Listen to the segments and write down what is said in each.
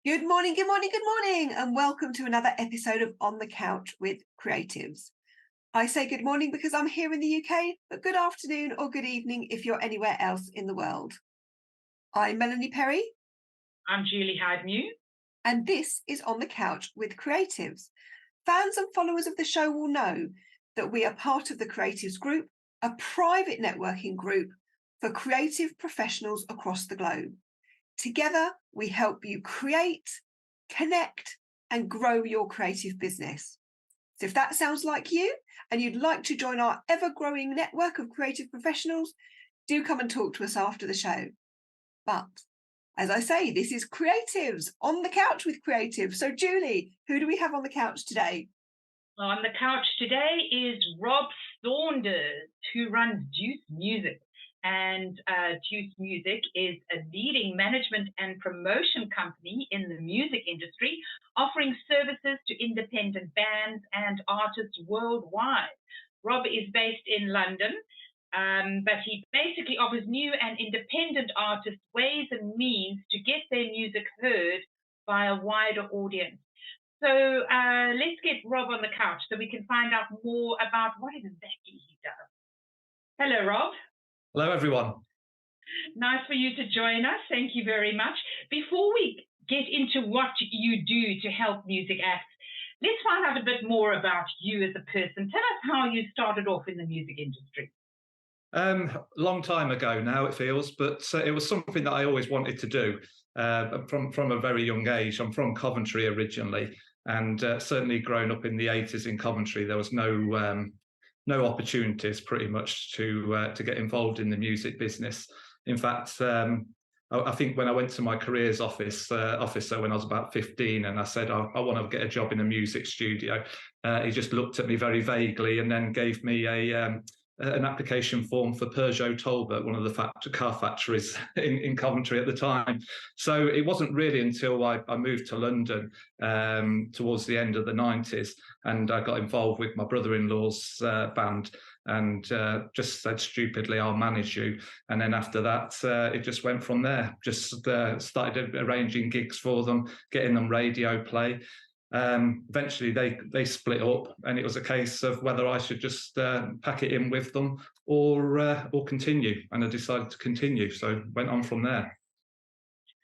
Good morning, good morning, good morning, and welcome to another episode of On the Couch with Creatives. I say good morning because I'm here in the UK, but good afternoon or good evening if you're anywhere else in the world. I'm Melanie Perry. I'm Julie Hyde-Mew. And this is On the Couch with Creatives. Fans and followers of the show will know that we are part of the Creatives Group, a private networking group for creative professionals across the globe. Together, we help you create, connect, and grow your creative business. So if that sounds like you and you'd like to join our ever-growing network of creative professionals, do come and talk to us after the show. But as I say, this is Creatives, On the Couch with Creatives. So Julie, who do we have on the couch today? On the couch today is Rob Saunders, who runs Deuce Music. And Deuce Music is a leading management and promotion company in the music industry, offering services to independent bands and artists worldwide. Rob is based in London, but he basically offers new and independent artists ways and means to get their music heard by a wider audience. So let's get Rob on the couch so we can find out more about what exactly he does. Hello, Rob. Hello, everyone. Nice for you to join us. Thank you very much. Before we get into what you do to help music acts, let's find out a bit more about you as a person. Tell us how you started off in the music industry. Long time ago now, it feels, but it was something that I always wanted to do from a very young age. I'm from Coventry originally, and certainly growing up in the 80s in Coventry, there was no opportunities pretty much to get involved in the music business. In fact, I think when I went to my careers officer when I was about 15 and I said, I want to get a job in a music studio, he just looked at me very vaguely and then gave me an application form for Peugeot Talbot, one of the car factories in Coventry at the time. So it wasn't really until I moved to London towards the end of the 90s and I got involved with my brother-in-law's band and just said stupidly, I'll manage you. And then after that, it just went from there. Just started arranging gigs for them, getting them radio play. Eventually they split up and it was a case of whether I should just pack it in with them or continue, and I decided to continue, so went on from there.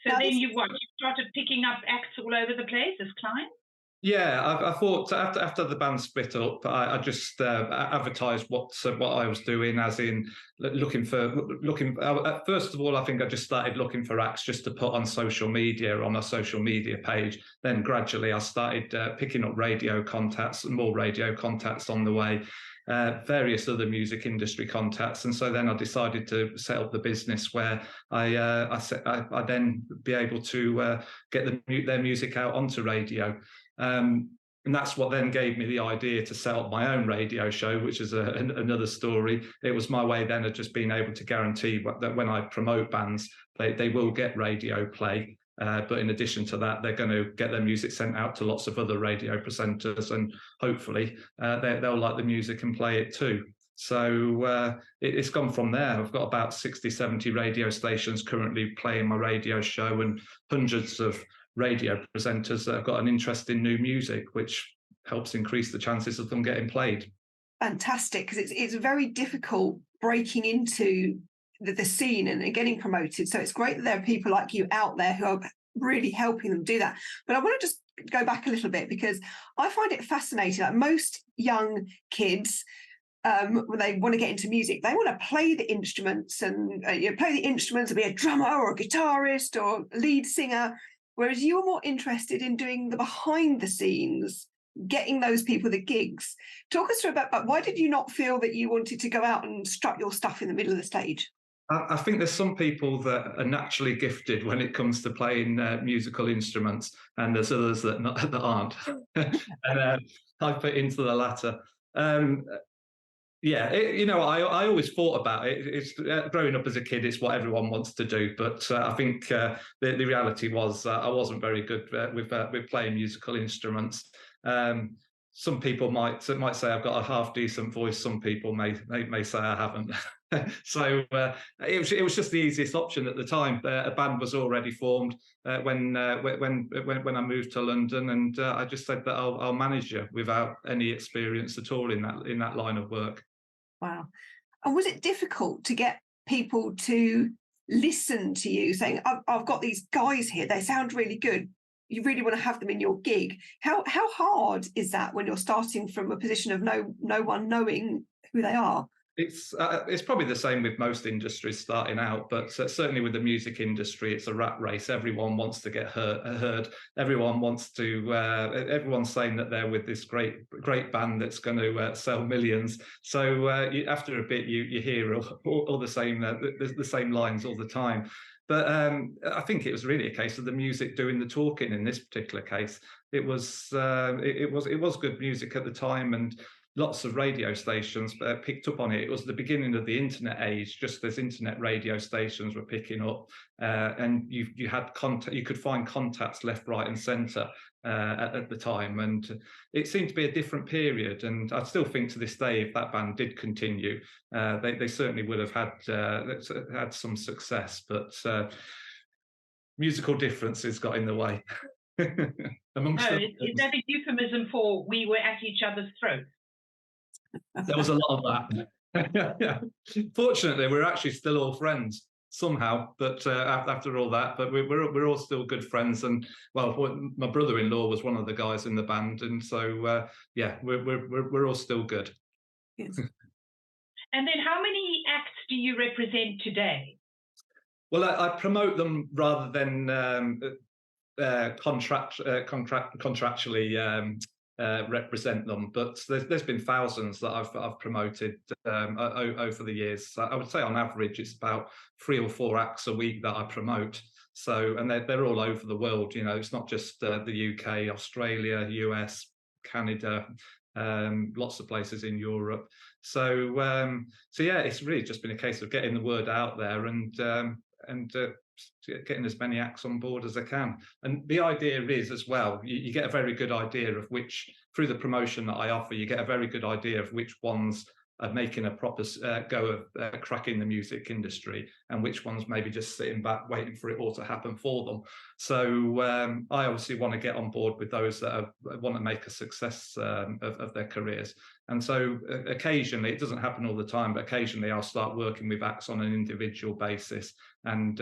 So now then you started picking up acts all over the place as clients? Yeah, I thought after the band split up, I just advertised what I was doing, as in looking. First of all, I think I just started looking for acts just to put on social media, on a social media page. Then gradually I started picking up radio contacts, and more radio contacts on the way, various other music industry contacts, and so then I decided to set up the business where I then be able to get their music out onto radio. And that's what then gave me the idea to set up my own radio show, which is another story. It was my way then of just being able to guarantee that when I promote bands, they will get radio play. But in addition to that, they're going to get their music sent out to lots of other radio presenters, and hopefully they'll like the music and play it too. So it's gone from there. I've got about 60, 70 radio stations currently playing my radio show, and hundreds of radio presenters that have got an interest in new music, which helps increase the chances of them getting played. Fantastic, because it's very difficult breaking into the scene and getting promoted. So it's great that there are people like you out there who are really helping them do that. But I want to just go back a little bit, because I find it fascinating. Like most young kids, when they want to get into music, they want to play the instruments and be a drummer or a guitarist or lead singer. Whereas you were more interested in doing the behind the scenes, getting those people the gigs. Talk us through about why did you not feel that you wanted to go out and strut your stuff in the middle of the stage? I think there's some people that are naturally gifted when it comes to playing musical instruments, and there's others that aren't. And I fit into the latter. Yeah, I always thought about it. It's growing up as a kid, it's what everyone wants to do. But I think the reality was I wasn't very good with playing musical instruments. Some people might say I've got a half decent voice. Some people may say I haven't. So it was just the easiest option at the time. A band was already formed when I moved to London, and I just said that I'll manage you without any experience at all in that line of work. Wow. And was it difficult to get people to listen to you saying, I've got these guys here, they sound really good, you really want to have them in your gig? How hard is that when you're starting from a position of no one knowing who they are? It's probably the same with most industries starting out, but certainly with the music industry, it's a rat race. Everyone wants to get heard. Everyone wants to. Everyone's saying that they're with this great band that's going to sell millions. So after a bit, you hear all the same lines all the time. But I think it was really a case of the music doing the talking in this particular case. It was good music at the time, and lots of radio stations picked up on it. It was the beginning of the internet age, just as internet radio stations were picking up, and you had contact. You could find contacts left, right, and centre at the time, and it seemed to be a different period. And I still think to this day, if that band did continue, they certainly would have had some success, but musical differences got in the way. Amongst Oh, is that a euphemism for we were at each other's throats? There was a lot of that. Fortunately, we're actually still all friends somehow, but after all that, but we're all still good friends. And well, my brother-in-law was one of the guys in the band, and so yeah, we're all still good. Yes. And then, how many acts do you represent today? Well, I promote them rather than contractually represent them, but there's been thousands that I've promoted over the years. I would say on average it's about 3 or 4 acts a week that I promote. So, and they're all over the world. You know, it's not just the UK, Australia, US, Canada, lots of places in Europe. So yeah, it's really just been a case of getting the word out there and getting as many acts on board as I can. And the idea is as well, you get a very good idea of which, through the promotion that I offer, you get a very good idea of which ones are making a proper go of cracking the music industry, and which ones maybe just sitting back waiting for it all to happen for them. So I obviously want to get on board with those that want to make a success of their careers. And so occasionally, it doesn't happen all the time, but occasionally I'll start working with acts on an individual basis and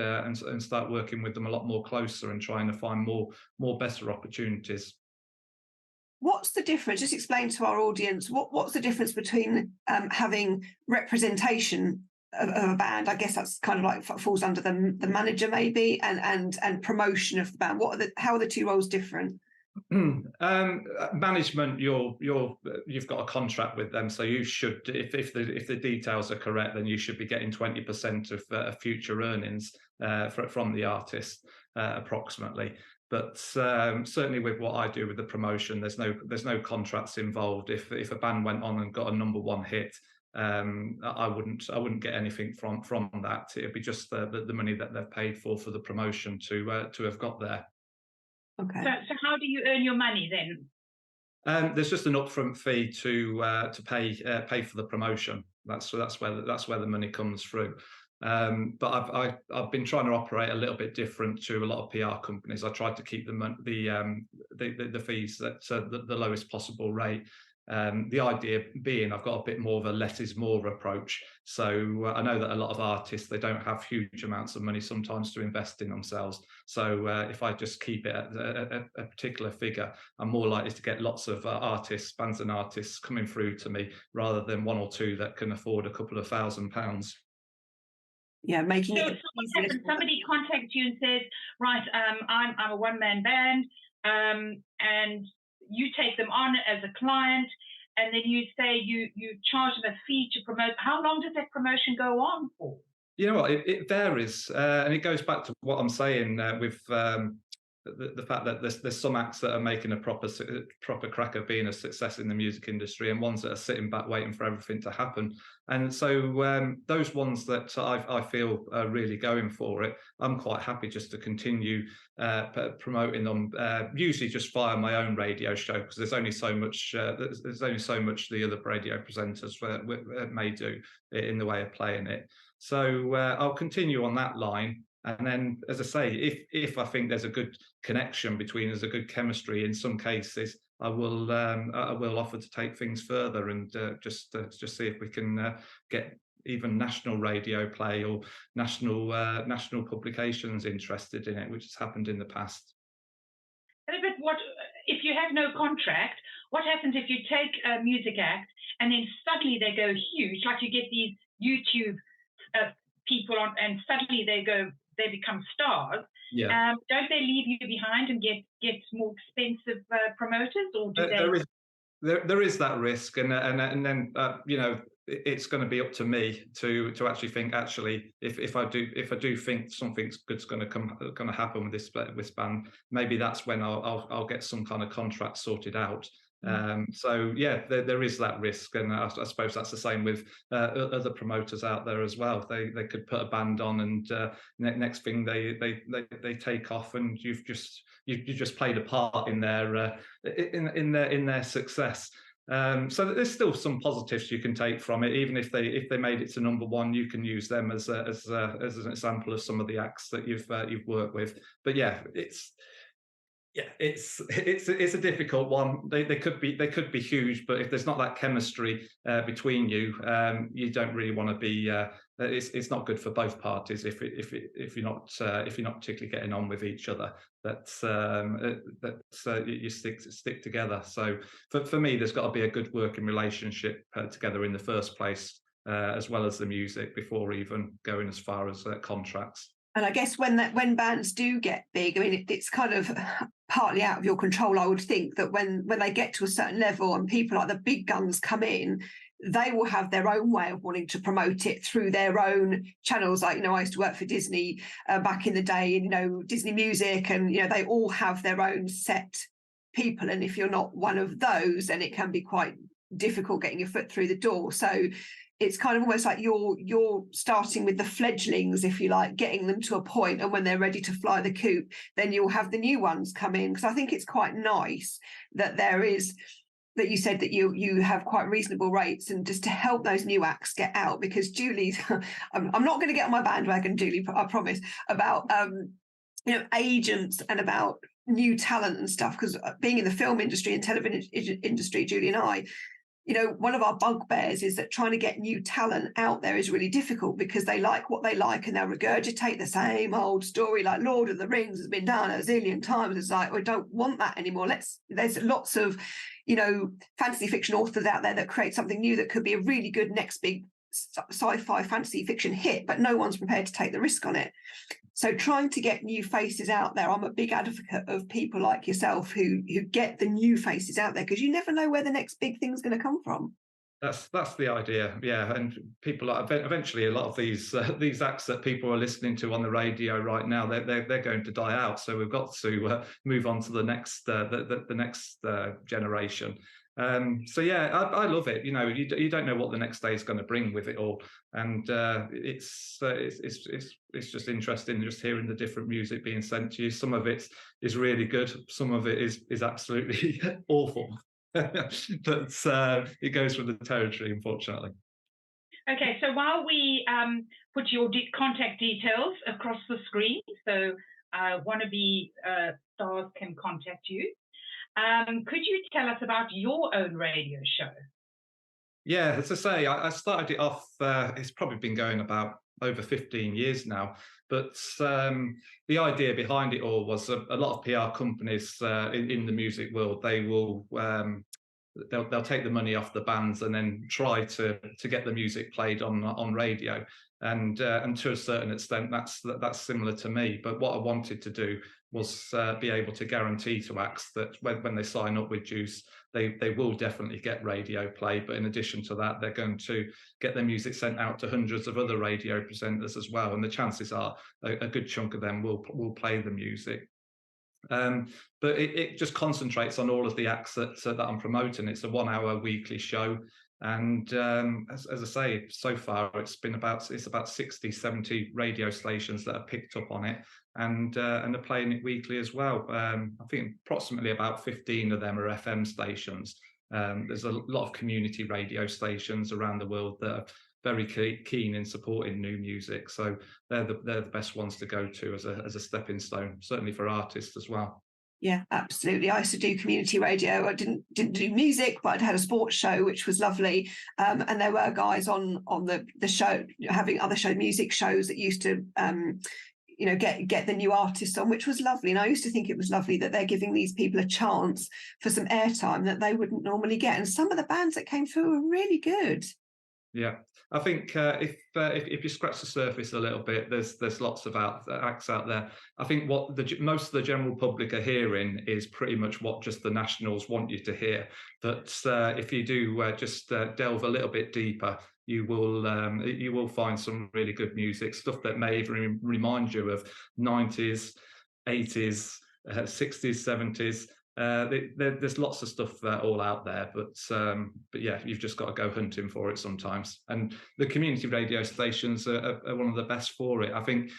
start working with them a lot more closer and trying to find more better opportunities. What's the difference? Just explain to our audience what's the difference between having representation of a band? I guess that's kind of like falls under the manager maybe, and promotion of the band. How are the two roles different? Management, you've got a contract with them, so you should, if the details are correct, then you should be getting 20% of future earnings from the artist, approximately. But certainly with what I do with the promotion, there's no contracts involved. If a band went on and got a #1 hit, I wouldn't get anything from that. It'd be just the money that they've paid for the promotion to have got there. Okay. So how do you earn your money then? There's just an upfront fee to pay for the promotion. That's where the money comes through. But I've been trying to operate a little bit different to a lot of PR companies. I tried to keep the fees at the lowest possible rate. The idea being I've got a bit more of a less is more approach. So I know that a lot of artists, they don't have huge amounts of money sometimes to invest in themselves. So if I just keep it at a particular figure, I'm more likely to get lots of bands and artists coming through to me rather than 1 or 2 that can afford a couple of £1,000s. Yeah, making so it. Somebody contacts you and says, right, I'm a one-man band, and you take them on as a client, and then you say you charge them a fee to promote. How long does that promotion go on for? You know what, it varies, and it goes back to what I'm saying with the fact that there's some acts that are making a proper crack of being a success in the music industry, and ones that are sitting back waiting for everything to happen. And so those ones that I feel are really going for it, I'm quite happy just to continue promoting them, usually just via my own radio show, because there's only so much the other radio presenters may do in the way of playing it. So I'll continue on that line. And then, as I say, if I think there's a good connection between us, a good chemistry, in some cases, I will offer to take things further and just see if we can get even national radio play or national publications interested in it, which has happened in the past. But what if you have no contract? What happens if you take a music act and then suddenly they go huge? Like you get these YouTube people on, and suddenly they become stars. Yeah. Don't they leave you behind and get more expensive promoters, or do there is that risk, and then you know, it's going to be up to me to actually think, if I do think something's good's going to happen with this band, maybe that's when I'll get some kind of contract sorted out. So yeah, there is that risk, and I suppose that's the same with other promoters out there as well. They could put a band on, and next thing they take off, and you've just played a part in their success. So there's still some positives you can take from it. Even if they made it to #1, you can use them as an example of some of the acts that you've worked with. But yeah, it's a difficult one. They could be huge, but if there's not that chemistry between you, you don't really want to be. It's not good for both parties if you're not particularly getting on with each other. You stick together. So for me, there's got to be a good working relationship together in the first place, as well as the music, before even going as far as contracts. And I guess when bands do get big, I mean, it's kind of partly out of your control. I would think that when they get to a certain level and people like the big guns come in, they will have their own way of wanting to promote it through their own channels. Like, you know, I used to work for Disney back in the day, and, you know, Disney Music, and, you know, they all have their own set people. And if you're not one of those, then it can be quite difficult getting your foot through the door. So it's kind of almost like you're starting with the fledglings, if you like, getting them to a point, and when they're ready to fly the coop, then you'll have the new ones come in. Because I think it's quite nice that that you said that you have quite reasonable rates, and just to help those new acts get out. Because Julie's, I'm not going to get on my bandwagon, Julie, I promise, about you know, agents and about new talent and stuff. Because being in the film industry and television industry, Julie and I, you know, one of our bugbears is that trying to get new talent out there is really difficult, because they like what they like and they'll regurgitate the same old story, like Lord of the Rings has been done a zillion times. It's like, we don't want that anymore. There's lots of, you know, fantasy fiction authors out there that create something new that could be a really good next big sci-fi fantasy fiction hit, but no one's prepared to take the risk on it. So trying to get new faces out there, I'm a big advocate of people like yourself who get the new faces out there, because you never know where the next big thing's going to come from. That's the idea, yeah. And people eventually, a lot of these acts that people are listening to on the radio right now, they're going to die out. So we've got to move on to the next generation. So yeah, I love it. You know, you don't know what the next day is going to bring with it all, and it's just interesting just hearing the different music being sent to you. Some of it is really good, some of it is absolutely awful. But it goes with the territory, unfortunately. Okay, so while we put your contact details across the screen, so wannabe stars can contact you. Could you tell us about your own radio show? Yeah, as I say, I started it off, it's probably been going about over 15 years now. But the idea behind it all was a lot of PR companies in the music world, they will they'll take the money off the bands and then try to get the music played on radio. And to a certain extent, that's similar to me. But what I wanted to do was be able to guarantee to acts that when they sign up with Deuce, they will definitely get radio play. But in addition to that, they're going to get their music sent out to hundreds of other radio presenters as well. And the chances are a good chunk of them will play the music. But it just concentrates on all of the acts that I'm promoting. It's a 1 hour weekly show. And as I say, so far it's about 60, 70 radio stations that have picked up on it and are playing it weekly as well. I think approximately about 15 of them are FM stations. There's a lot of community radio stations around the world that are very keen in supporting new music. So they're the best ones to go to as a stepping stone, certainly for artists as well. Yeah, absolutely. I used to do community radio. I didn't do music, but I'd had a sports show, which was lovely. And there were guys on the show having other music shows that used to get the new artists on, which was lovely. And I used to think it was lovely that they're giving these people a chance for some airtime that they wouldn't normally get. And some of the bands that came through were really good. Yeah, I think if you scratch the surface a little bit, there's lots of acts out there. I think what most of the general public are hearing is pretty much what just the nationals want you to hear. But if you do just delve a little bit deeper, you will find some really good music, stuff that may even remind you of 90s, 80s, 60s, 70s. There's lots of stuff all out there, but yeah, you've just got to go hunting for it sometimes. And the community radio stations are one of the best for it. I think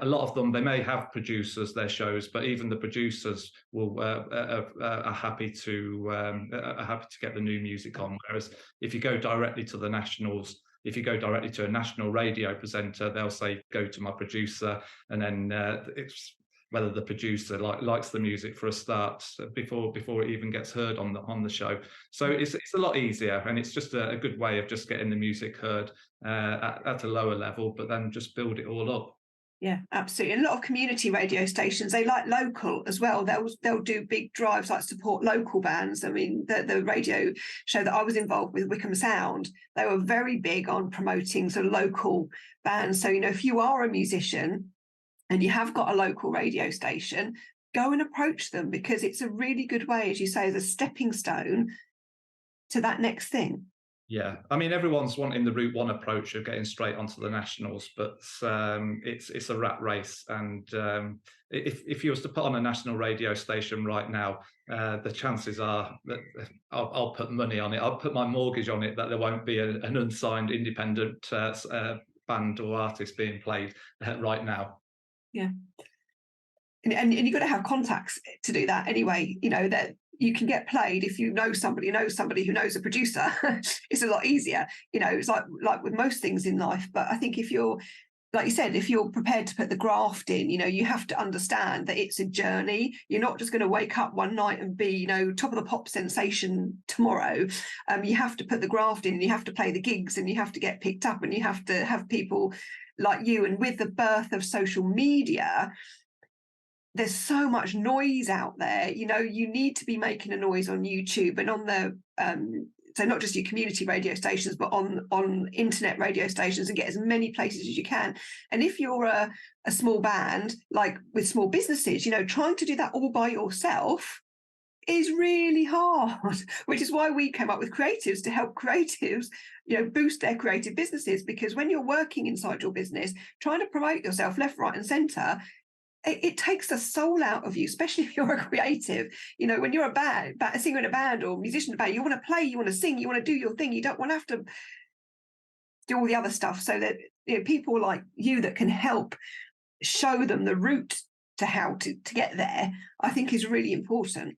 a lot of them, they may have producers, their shows, but even the producers are happy to get the new music on. Whereas if you go directly to the nationals, if you go directly to a national radio presenter, they'll say, go to my producer, and then it's whether the producer likes the music for a start before it even gets heard on the show. So it's a lot easier, and it's just a good way of just getting the music heard at a lower level, but then just build it all up. Yeah, absolutely. And a lot of community radio stations, they like local as well. They'll do big drives like support local bands. I mean, the radio show that I was involved with, Wickham Sound, they were very big on promoting sort of local bands. So, if you are a musician and you have got a local radio station, go and approach them, because it's a really good way, as you say, as a stepping stone to that next thing. Yeah, I mean, everyone's wanting the Route 1 approach of getting straight onto the nationals, but it's a rat race. And if you was to put on a national radio station right now, the chances are that I'll put money on it. I'll put my mortgage on it that there won't be an unsigned independent band or artist being played right now. Yeah. And you've got to have contacts to do that anyway, that you can get played if you know somebody who knows a producer. It's a lot easier. It's like with most things in life. But I think if you're, like you said, if you're prepared to put the graft in, you have to understand that it's a journey. You're not just going to wake up one night and be, top of the pop sensation tomorrow. You have to put the graft in, and you have to play the gigs, and you have to get picked up, and you have to have people like you. And with the birth of social media, there's so much noise out there. You need to be making a noise on YouTube and on the so not just your community radio stations, but on internet radio stations, and get as many places as you can. And if you're a small band, like with small businesses, trying to do that all by yourself is really hard, which is why we came up with creatives, to help creatives boost their creative businesses. Because when you're working inside your business, trying to promote yourself left, right and centre, it takes the soul out of you, especially if you're a creative. When you're a singer in a band or musician in a band, you want to play, you want to sing, you want to do your thing. You don't want to have to do all the other stuff. So that people like you that can help show them the route to how to get there, I think is really important.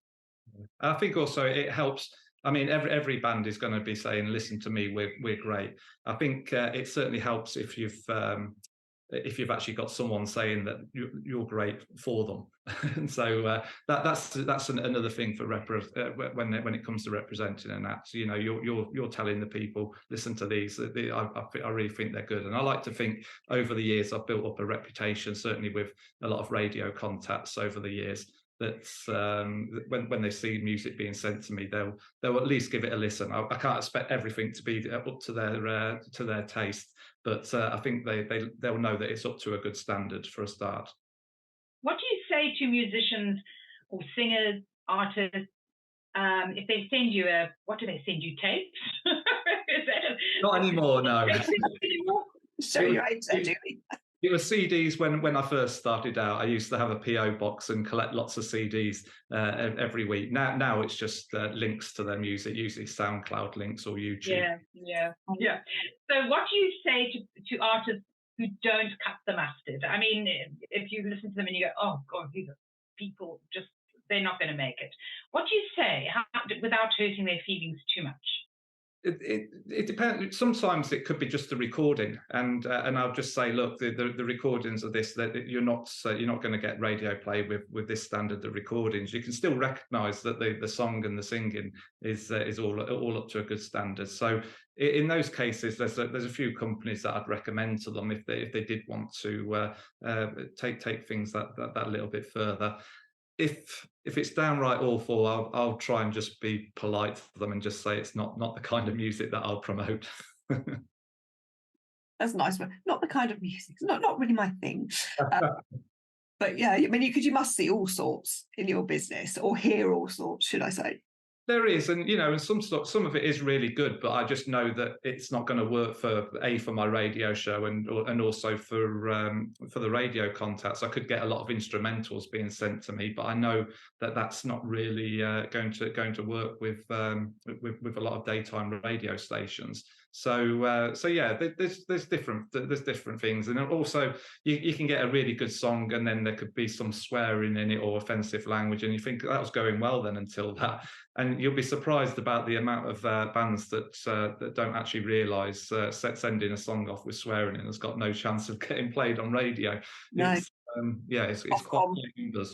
I think also it helps. I mean, every band is going to be saying, listen to me, we're great. I think it certainly helps if you've actually got someone saying that you're great for them. And so that's another thing for when it comes to representing an act. You're telling the people, listen to these. I really think they're good. And I like to think over the years I've built up a reputation, certainly with a lot of radio contacts over the years, that when they see music being sent to me, they'll at least give it a listen. I can't expect everything to be up to their taste, but I think they'll know that it's up to a good standard for a start. What do you say to musicians or singers, artists, if they send you what do they send you, tapes? Not anymore, no. Show your age there, Julie. It was CDs when I first started out. I used to have a PO box and collect lots of CDs every week. Now it's just links to their music, usually SoundCloud links or YouTube. Yeah. So what do you say to artists who don't cut the mustard? I mean, if you listen to them and you go, oh God, these are people just, they're not going to make it. What do you say without hurting their feelings too much? It depends. Sometimes it could be just a recording, and I'll just say, look, the recordings of this, that you're not going to get radio play with this standard of recordings. You can still recognise that the song and the singing is all up to a good standard. So in those cases, there's a few companies that I'd recommend to them if they did want to take things that little bit further. If it's downright awful, I'll try and just be polite to them and just say it's not the kind of music that I'll promote. That's a nice one. Not the kind of music. It's not really my thing. But yeah, I mean, you must see all sorts in your business, or hear all sorts, should I say? There is, and and some of it is really good, but I just know that it's not going to work for my radio show and also for the radio contacts. I could get a lot of instrumentals being sent to me, but I know that that's not really going to work with a lot of daytime radio stations. So yeah, there's different things, and also you can get a really good song, and then there could be some swearing in it or offensive language, and you think that was going well then until that. And you'll be surprised about the amount of bands that don't actually realise sending a song off with swearing in has got no chance of getting played on radio. No. It's quite numbers.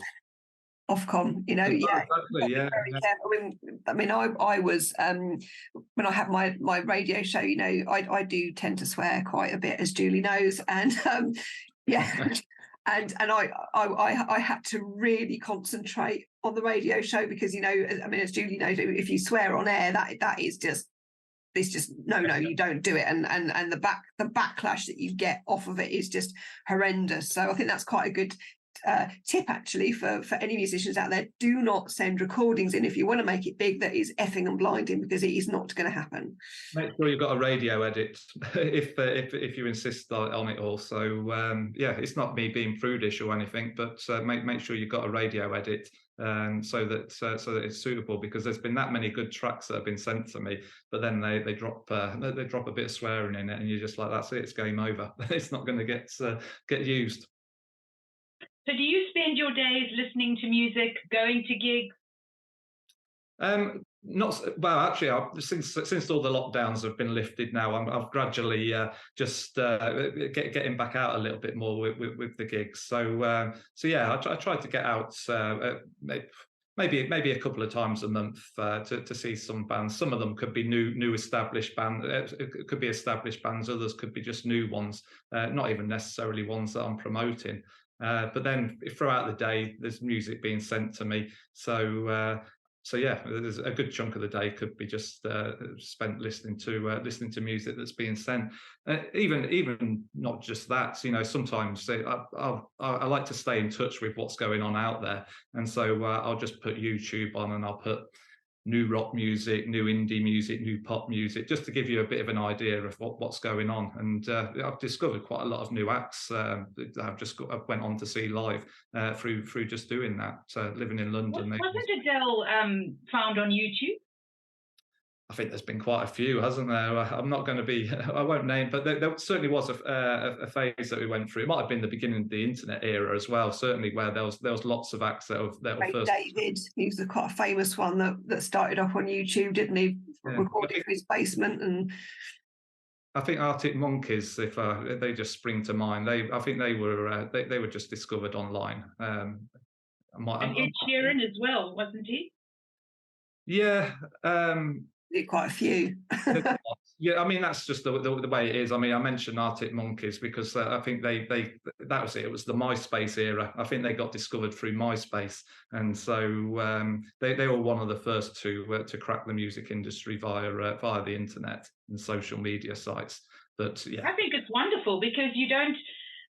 Ofcom, yeah, exactly, yeah. Very careful. I mean, I was when I have my radio show, I do tend to swear quite a bit, as Julie knows, and yeah. And I had to really concentrate on the radio show because, I mean, as Julie knows, if you swear on air, that is just, it's just no, you don't do it, and the backlash that you get off of it is just horrendous. So I think that's quite a good tip actually for any musicians out there. Do not send recordings in if you want to make it big that is effing and blinding, because it is not going to happen. Make sure you've got a radio edit if you insist on it all. So yeah, it's not me being prudish or anything, but make sure you've got a radio edit so that it's suitable, because there's been that many good tracks that have been sent to me, but then they drop a bit of swearing in it, and you're just like, that's it, it's game over. It's not going to get used. So do you spend your days listening to music, going to gigs? Not well, actually. Since all the lockdowns have been lifted now, I've gradually just getting back out a little bit more with the gigs. So yeah, I try to get out maybe a couple of times a month to see some bands. Some of them could be new established bands. It could be established bands. Others could be just new ones, not even necessarily ones that I'm promoting. But then throughout the day, there's music being sent to me. So yeah, there's a good chunk of the day could be just spent listening to music that's being sent. Even not just that, sometimes I like to stay in touch with what's going on out there, and so I'll just put YouTube on, and I'll put new rock music, new indie music, new pop music, just to give you a bit of an idea of what's going on. And I've discovered quite a lot of new acts that I went on to see live through just doing that. Living in London. Wasn't Adele found on YouTube? I think there's been quite a few, hasn't there? I'm not going to be, I won't name, but there certainly was a phase that we went through. It might have been the beginning of the internet era as well, certainly, where there was lots of acts that were first. David, he was quite a famous one that started off on YouTube, didn't he? Yeah. Recording in his basement. And I think Arctic Monkeys, if they just spring to mind, I think they were just discovered online. And Ed Sheeran as well, wasn't he? Yeah. Quite a few. Yeah, I mean, that's just the way it is. I mean, I mentioned Arctic Monkeys because I think that was it. It was the MySpace era. I think they got discovered through MySpace, and so they were one of the first to crack the music industry via the internet and social media sites. But yeah, I think it's wonderful because you don't,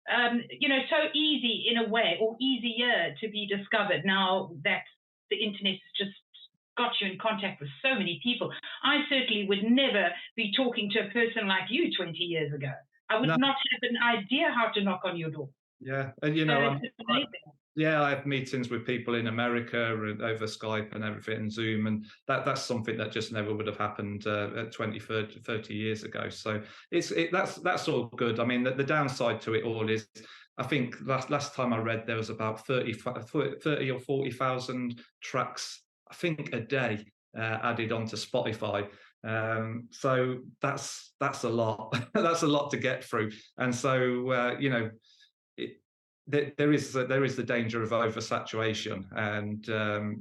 so easy in a way, or easier to be discovered now that the internet is just got you in contact with so many people. I certainly would never be talking to a person like you 20 years ago. I would No. not have an idea how to knock on your door. Yeah, and you So know, it's amazing. yeah, I have meetings with people in America and over Skype and everything and Zoom, and that's something that just never would have happened 20, 30 years ago. So that's all good. I mean, the downside to it all is, I think last time I read there was about 30 or 40,000 tracks, I think, a day added onto Spotify. So that's a lot. That's a lot to get through, and so you know. There is the danger of oversaturation, and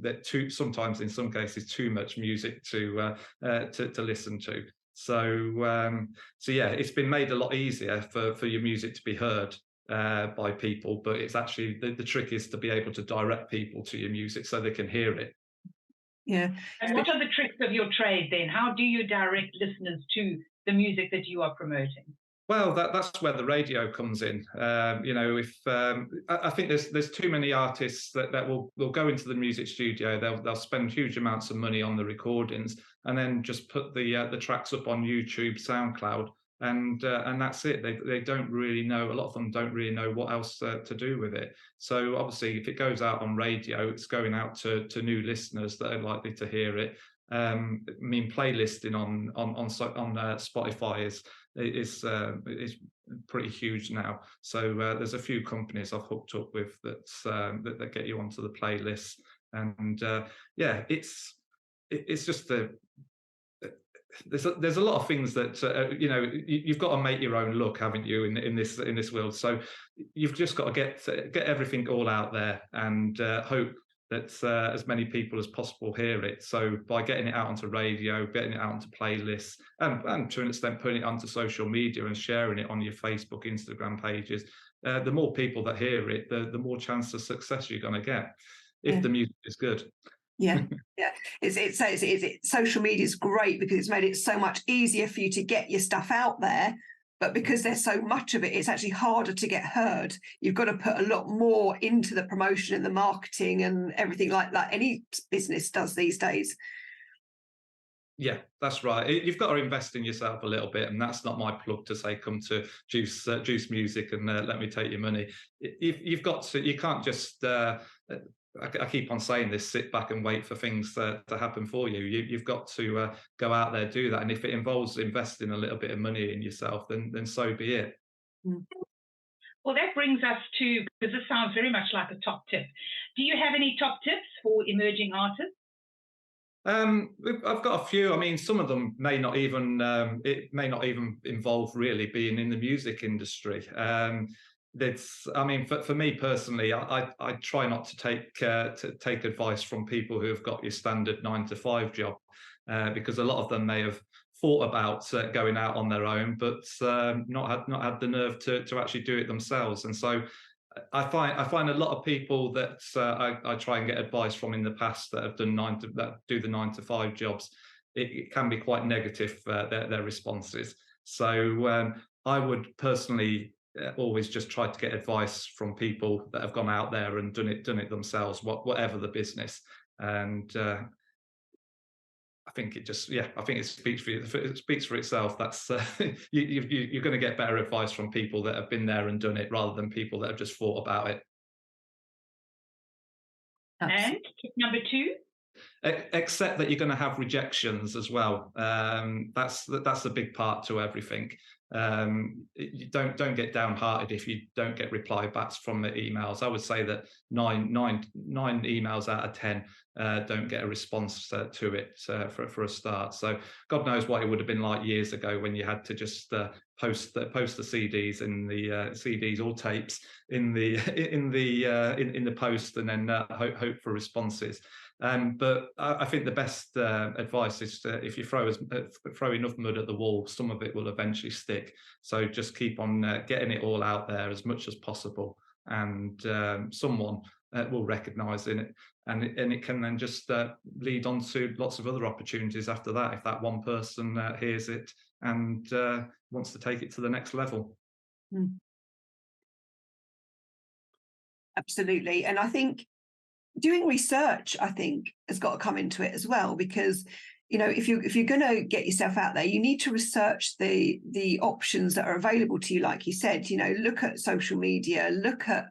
that sometimes in some cases too much music to listen to. So yeah, it's been made a lot easier for your music to be heard by people, but it's actually the trick is to be able to direct people to your music so they can hear it. Yeah. And what are the tricks of your trade then? How do you direct listeners to the music that you are promoting? Well, that's where the radio comes in. You know, if I think there's too many artists that will go into the music studio. They'll spend huge amounts of money on the recordings and then just put the tracks up on YouTube, SoundCloud, and that's it. They don't really know. A lot of them don't really know what else to do with it. So obviously, if it goes out on radio, it's going out to new listeners that are likely to hear it. I mean, playlisting on Spotify is pretty huge now. So there's a few companies I've hooked up with that get you onto the playlists, and yeah, it's just there's a lot of things that you know, you've got to make your own look, haven't you, in this world. So you've just got to get everything all out there and hope that as many people as possible hear it. So by getting it out onto radio, getting it out onto playlists, and to an extent putting it onto social media and sharing it on your Facebook, Instagram pages, the more people that hear it, the more chance of success you're going to get if the music is good. Yeah, yeah. Social media is great because it's made it so much easier for you to get your stuff out there. But because there's so much of it, it's actually harder to get heard. You've got to put a lot more into the promotion and the marketing and everything like that any business does these days. Yeah, that's right. You've got to invest in yourself a little bit, and that's not my plug to say come to Deuce Music and let me take your money. You've got to. You can't just. I keep on saying this: sit back and wait for things to happen for you. You've got to go out there, do that, and if it involves investing a little bit of money in yourself, then so be it. Well, that brings us to, because this sounds very much like a top tip. Do you have any top tips for emerging artists? I've got a few. I mean, some of them may not even involve really being in the music industry. I mean, for me personally, I try not to take advice from people who have got your standard 9-to-5 job, because a lot of them may have thought about going out on their own, but not had the nerve to actually do it themselves. And so I find a lot of people that I try and get advice from in the past that have done that do the 9-to-5 jobs. It can be quite negative, their responses. So I would personally always just try to get advice from people that have gone out there and done it themselves, whatever the business. And I think it speaks for itself. That's you're going to get better advice from people that have been there and done it, rather than people that have just thought about it. And tip number 2. Accept that you're going to have rejections as well. That's a big part to everything. You don't get downhearted if you don't get reply backs from the emails. I would say that nine emails out of 10 don't get a response to it for a start. So God knows what it would have been like years ago when you had to just post the CDs in the CDs or tapes in the post, and then hope for responses. But I think the best advice is if you throw enough mud at the wall, some of it will eventually stick. So just keep on getting it all out there as much as possible, and someone will recognise it, and it can then just lead on to lots of other opportunities after that, if that one person hears it and wants to take it to the next level. Absolutely. And I think doing research, has got to come into it as well, because if you're going to get yourself out there, you need to research the options that are available to you. Like you said, look at social media, look at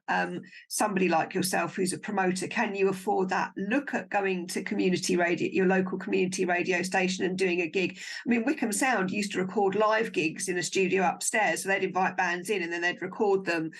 somebody like yourself who's a promoter. Can you afford that? Look at going to community radio, your local community radio station, and doing a gig. I mean, Wickham Sound used to record live gigs in a studio upstairs, so they'd invite bands in and then they'd record them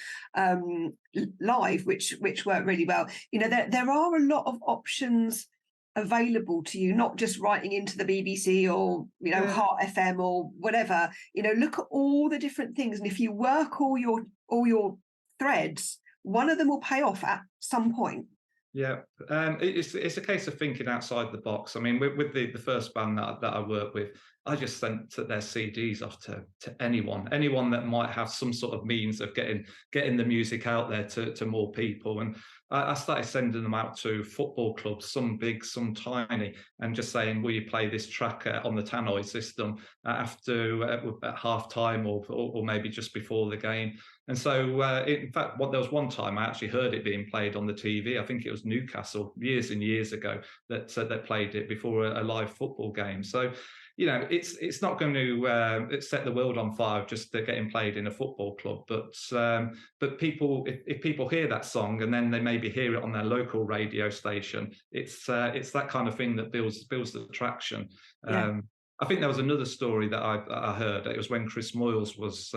live, which worked really well. There are a lot of options available to you, not just writing into the BBC or Heart FM or whatever. Look at all the different things, and if you work all your threads, one of them will pay off at some point. Yeah, it's a case of thinking outside the box. I mean, with the first band that I work with, I just sent their CDs off to anyone that might have some sort of means of getting the music out there to more people. And I started sending them out to football clubs, some big, some tiny, and just saying, will you play this track on the tannoy system after at half time or maybe just before the game? And so, in fact, there was one time I actually heard it being played on the TV. I think it was Newcastle years and years ago that played it before a live football game. So, it's not going to set the world on fire just getting played in a football club. But people, if people hear that song and then they maybe hear it on their local radio station, it's that kind of thing that builds the traction. Yeah. I think there was another story that I heard. It was when Chris Moyles was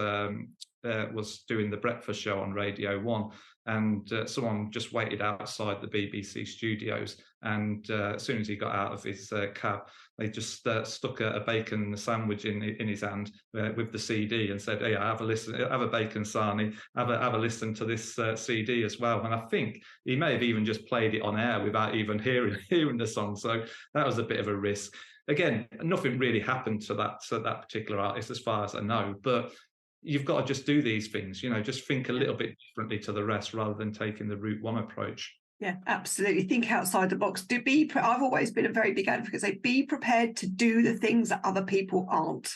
doing the breakfast show on Radio 1, and someone just waited outside the BBC studios, and as soon as he got out of his cab, they just stuck a bacon sandwich in his hand with the CD and said, "Hey, have a bacon sarnie, have a listen to this CD as well." And I think he may have even just played it on air without even hearing the song. So that was a bit of a risk. Again, nothing really happened to that particular artist as far as I know, but you've got to just do these things, just think a little bit differently to the rest rather than taking the route one approach. Yeah, absolutely. Think outside the box. I've always been a very big advocate. Say, be prepared to do the things that other people aren't.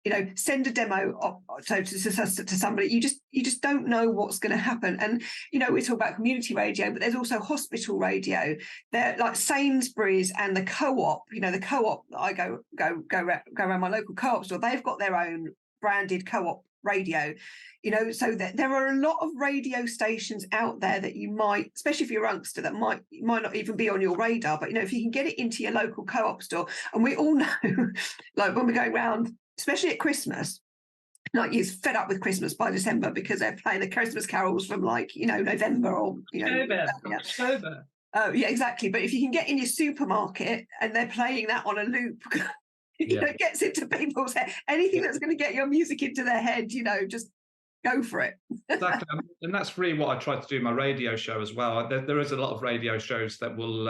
Yeah. Send a demo to somebody. You just don't know what's going to happen. And we talk about community radio, but there's also hospital radio. They're like Sainsbury's and the Co-op. The Co-op. I go around my local Co-op store. They've got their own branded Co-op radio, so that there are a lot of radio stations out there that you might, especially if you're a youngster, that might not even be on your radar. But if you can get it into your local Co-op store, and we all know, like when we're going around, especially at Christmas, like you're fed up with Christmas by December because they're playing the Christmas carols from November or October. Oh yeah, exactly. But if you can get in your supermarket and they're playing that on a loop. It gets into people's head. Anything that's going to get your music into their head, just go for it. Exactly. And that's really what I try to do in my radio show as well. There is a lot of radio shows that will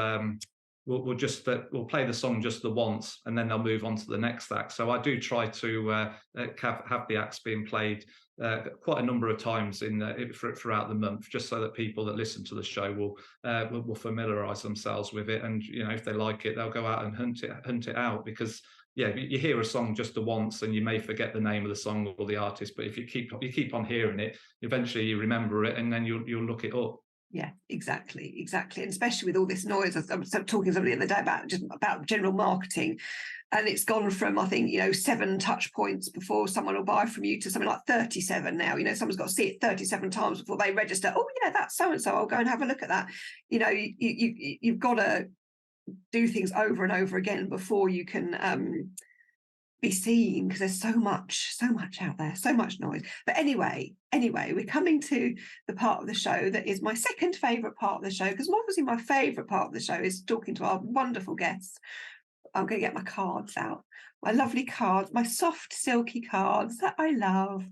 play the song just the once and then they'll move on to the next act. So I do try to have the acts being played quite a number of times throughout the month, just so that people that listen to the show will familiarise themselves with it, and if they like it, they'll go out and hunt it out, because you hear a song just the once and you may forget the name of the song or the artist, but if you keep on hearing it, eventually you remember it and then you'll look it up. Yeah, exactly. And especially with all this noise, I was talking to somebody the other day about general marketing, and it's gone from, I think, 7 touch points before someone will buy from you to something like 37 now. Someone's got to see it 37 times before they register. Oh yeah, that's so and so. I'll go and have a look at that. You've got to do things over and over again before you can be seen, because there's so much out there, so much noise. But anyway, we're coming to the part of the show that is my second favourite part of the show, because obviously my favourite part of the show is talking to our wonderful guests. I'm going to get my cards out, my lovely cards, my soft, silky cards that I love.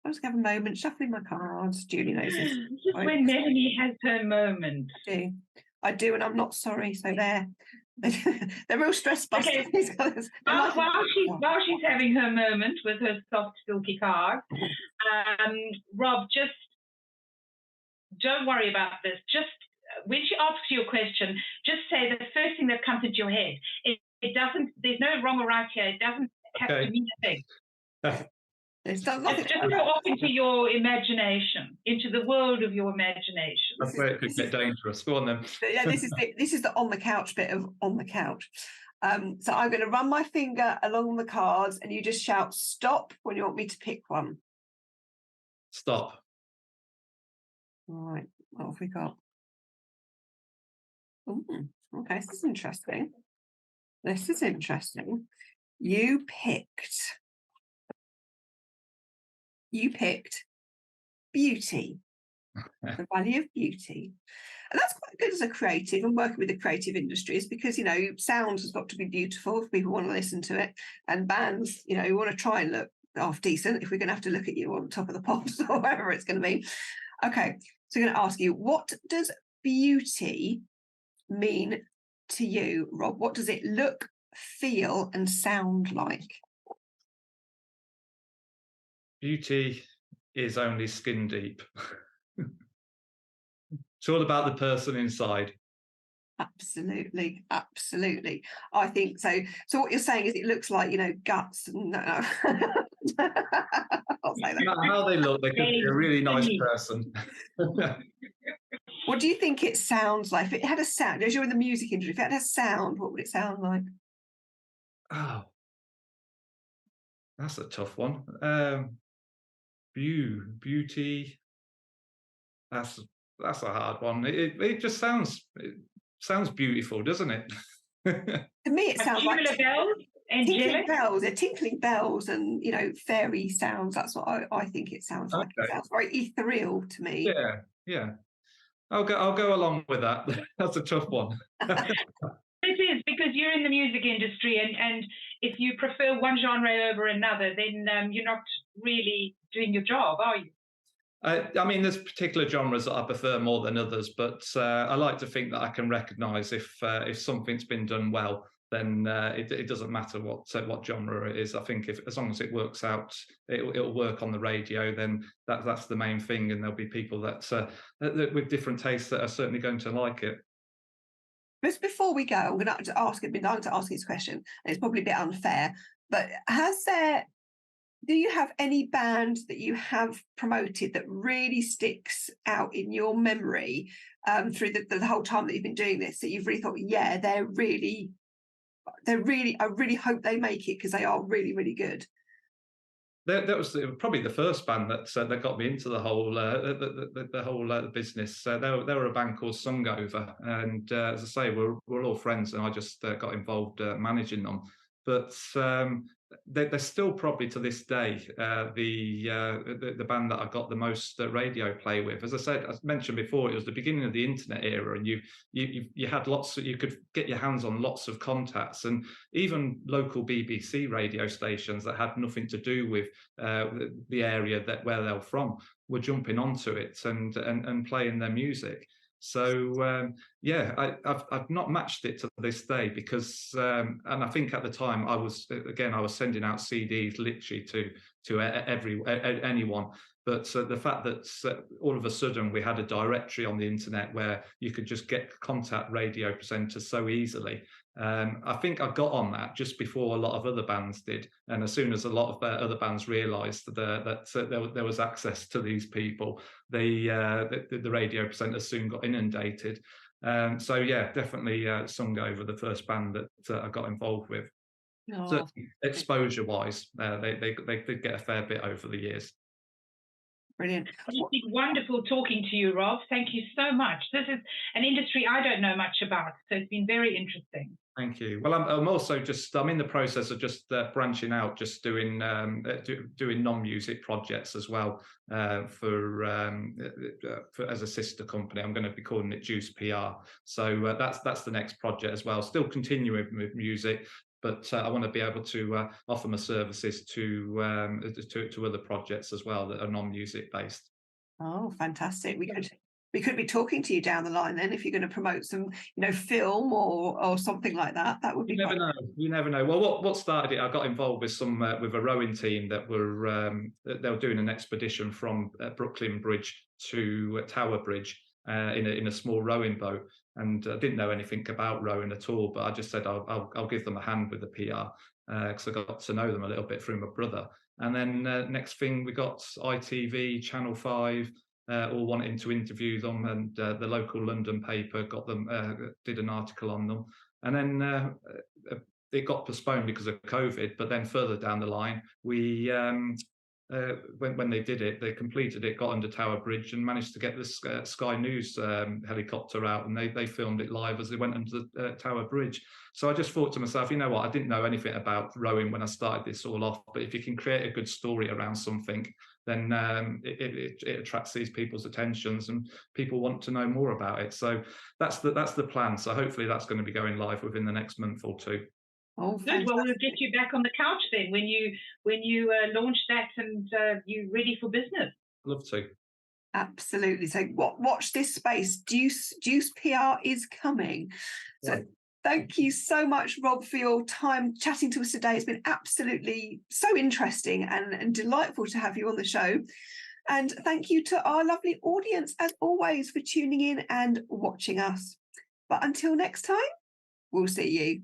I'm just going to have a moment shuffling my cards. Julie knows this. This is when Melanie has her moment. I do, and I'm not sorry. So they're real stress busters. Okay. While she's having her moment with her soft, silky card, Rob, just don't worry about this. Just when she asks you a question, just say the first thing that comes into your head. It doesn't. There's no wrong or right here. It doesn't have to mean a thing. Just go off into your imagination, into the world of your imagination. That's where it could get dangerous. Go on then. Yeah, this is the on the couch bit of on the couch. So I'm going to run my finger along the cards and you just shout stop when you want me to pick one. Stop. All right, what have we got? Ooh, okay, this is interesting. This is interesting. You picked beauty, the value of beauty. And that's quite good as a creative and working with the creative industries because, you know, sound has got to be beautiful if people want to listen to it. And bands, you know, you want to try and look half decent if we're going to have to look at you on top of the pops or whatever it's going to be. Okay, so I'm going to ask you, what does beauty mean to you, Rob? What does it look, feel, and sound like? Beauty is only skin deep. It's all about the person inside. Absolutely, absolutely. I think so. So what you're saying is it looks like, you know, guts. No. I'll say that. No matter how they look, they could be a really nice person. What do you think it sounds like? If it had a sound, as you're in the music industry, if it had a sound, what would it sound like? Oh, that's a tough one. Beauty. That's a hard one. It just sounds beautiful, doesn't it? To me, it sounds like bells, tinkling bells. They're tinkling bells and, you know, fairy sounds. That's what I think it sounds like. Okay. It sounds very ethereal to me. Yeah, yeah. I'll go along with that. That's a tough one. It is, because you're in the music industry, and if you prefer one genre over another, then you're not really doing your job, are you? I mean, there's particular genres that I prefer more than others, but I like to think that I can recognise if something's been done well, then it doesn't matter what genre it is. I think as long as it works out, it'll work on the radio. Then that's the main thing, and there'll be people that with different tastes that are certainly going to like it. Just before we go, I'm going to ask this question, and it's probably a bit unfair, but do you have any band that you have promoted that really sticks out in your memory through the whole time that you've been doing this, that you've really thought, yeah, I really hope they make it because they are really, really good? That was probably the first band that got me into the whole business. They were a band called Sungover, and as I say, we're all friends, and I just got involved managing them. But they're still probably to this day the band that I got the most radio play with. As I mentioned before, it was the beginning of the internet era, and you had you could get your hands on lots of contacts, and even local BBC radio stations that had nothing to do with the area where they're from were jumping onto it and playing their music. So I've not matched it to this day because, and I think at the time I was sending out CDs literally to anyone. But the fact that all of a sudden we had a directory on the internet where you could just contact radio presenters so easily. I think I got on that just before a lot of other bands did, and as soon as a lot of other bands realised that there was access to these people, the radio presenters soon got inundated. So yeah, definitely Sungover, the first band that I got involved with. Oh. So exposure-wise, they did get a fair bit over the years. Brilliant. It's been wonderful talking to you, Rob. Thank you so much. This is an industry I don't know much about, so it's been very interesting. Thank you. Well, I'm also I'm in the process of just branching out, just doing non-music projects as well for as a sister company. I'm going to be calling it Deuce PR. So that's the next project as well. Still continuing with music, but I want to be able to offer my services to other projects as well that are non-music based. Oh, fantastic! We could be talking to you down the line then if you're going to promote some, film or something like that. That would be. You never know. You never know. Well, what started it? I got involved with with a rowing team that they were doing an expedition from Brooklyn Bridge to Tower Bridge in a small rowing boat, and I didn't know anything about rowing at all. But I just said I'll give them a hand with the PR because I got to know them a little bit through my brother. And then next thing we got ITV, Channel 5. All wanting to interview them, and the local London paper got them, did an article on them. And then it got postponed because of COVID, but then further down the line, we when they did it, they completed it, got under Tower Bridge, and managed to get this Sky News helicopter out, and they filmed it live as they went under the Tower Bridge. So I just thought to myself, you know what, I didn't know anything about rowing when I started this all off, but if you can create a good story around something, then it attracts these people's attentions, and people want to know more about it. So that's the plan. So hopefully that's going to be going live within the next month or two. Oh, good. Well, we'll get you back on the couch then when you launch that and you're ready for business. Love to. Absolutely. So watch this space. Deuce PR is coming. So. Yeah. Thank you so much, Rob, for your time chatting to us today. It's been absolutely so interesting and delightful to have you on the show. And thank you to our lovely audience, as always, for tuning in and watching us. But until next time, we'll see you.